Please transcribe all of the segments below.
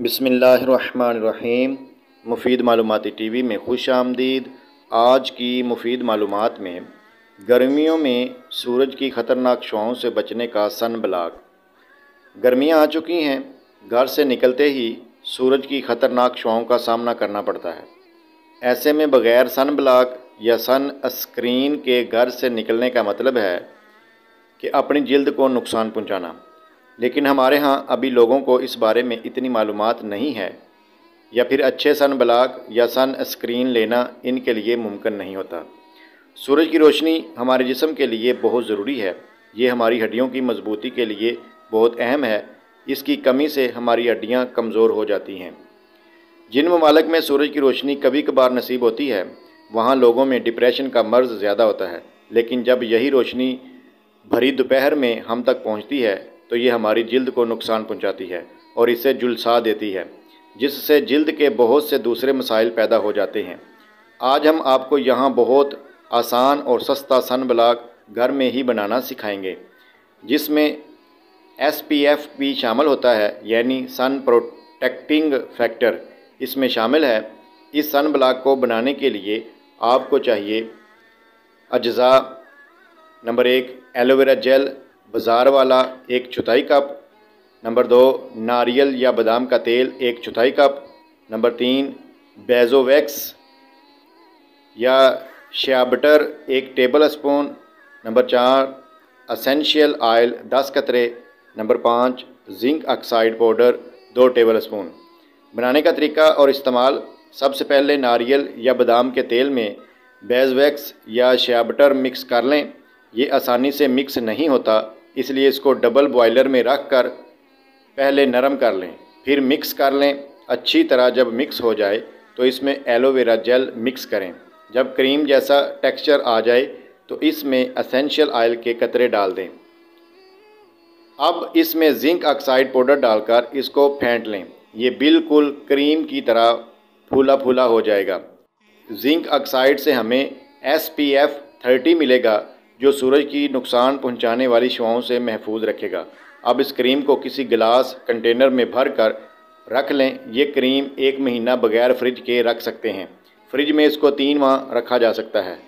बिस्मिल्लाहिर्रहमानिर्रहीम। मुफीद मालूमाती टीवी में खुश आमदीद। आज की मुफीद मालूमात में गर्मियों में सूरज की ख़तरनाक शुआओं से बचने का सन ब्लॉक। गर्मियाँ आ चुकी हैं, घर से निकलते ही सूरज की ख़तरनाक शुआओं का सामना करना पड़ता है। ऐसे में बग़ैर सन ब्लॉक या सन स्क्रीन के घर से निकलने का मतलब है कि अपनी जिल्द को नुकसान पहुँचाना। लेकिन हमारे यहाँ अभी लोगों को इस बारे में इतनी मालूमात नहीं है, या फिर अच्छे सन ब्लॉक या सन स्क्रीन लेना इनके लिए मुमकिन नहीं होता। सूरज की रोशनी हमारे जिस्म के लिए बहुत ज़रूरी है। ये हमारी हड्डियों की मजबूती के लिए बहुत अहम है। इसकी कमी से हमारी हड्डियाँ कमज़ोर हो जाती हैं। जिन ममालिक में सूरज की रोशनी कभी कभार नसीब होती है, वहाँ लोगों में डिप्रेशन का मर्ज़ ज़्यादा होता है। लेकिन जब यही रोशनी भरी दोपहर में हम तक पहुँचती है तो ये हमारी जिल्द को नुकसान पहुँचाती है और इसे झुलसा देती है, जिससे जिल्द के बहुत से दूसरे मसाइल पैदा हो जाते हैं। आज हम आपको यहाँ बहुत आसान और सस्ता सन ब्लॉक घर में ही बनाना सिखाएंगे, जिसमें SPF भी शामिल होता है, यानी सन प्रोटेक्टिंग फैक्टर इसमें शामिल है। इस सन ब्लॉक को बनाने के लिए आपको चाहिए अज्जा। नंबर 1, एलोवेरा जेल बाज़ार वाला 1/4 कप। नंबर 2, नारियल या बादाम का तेल 1/4 कप। नंबर 3, बेज़ोवैक्स या shea butter 1 table spoon. Number 4, essential oil 10 कतरे। Number 5, zinc oxide powder 2 table spoon. बनाने का तरीका और इस्तेमाल। सबसे पहले नारियल या बादाम के तेल में बेज़ोवैक्स या शिया बटर मिक्स कर लें। ये आसानी से मिक्स नहीं होता, इसलिए इसको डबल बॉयलर में रख कर पहले नरम कर लें, फिर मिक्स कर लें अच्छी तरह। जब मिक्स हो जाए तो इसमें एलोवेरा जेल मिक्स करें। जब क्रीम जैसा टेक्सचर आ जाए तो इसमें एसेंशियल ऑयल के कतरे डाल दें। अब इसमें जिंक ऑक्साइड पाउडर डालकर इसको फेंट लें। ये बिल्कुल क्रीम की तरह फूला फूला हो जाएगा। जिंक ऑक्साइड से हमें SPF 30 मिलेगा, जो सूरज की नुकसान पहुंचाने वाली शुआओं से महफूज रखेगा। अब इस क्रीम को किसी गिलास कंटेनर में भर कर रख लें। ये क्रीम 1 महीना बगैर फ्रिज के रख सकते हैं। फ्रिज में इसको 3 माह रखा जा सकता है।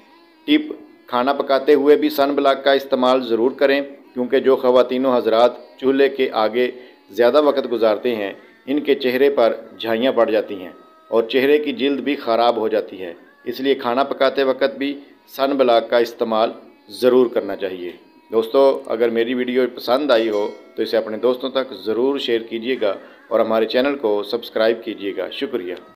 टिप: खाना पकाते हुए भी सन ब्लॉक का इस्तेमाल ज़रूर करें, क्योंकि जो ख़वातीनो हज़रात चूल्हे के आगे ज़्यादा वक्त गुजारते हैं, इनके चेहरे पर झाइयाँ पड़ जाती हैं और चेहरे की जिल्द भी ख़राब हो जाती है। इसलिए खाना पकाते वक्त भी सन ब्लॉक का इस्तेमाल ज़रूर करना चाहिए। दोस्तों, अगर मेरी वीडियो पसंद आई हो तो इसे अपने दोस्तों तक ज़रूर शेयर कीजिएगा और हमारे चैनल को सब्सक्राइब कीजिएगा। शुक्रिया।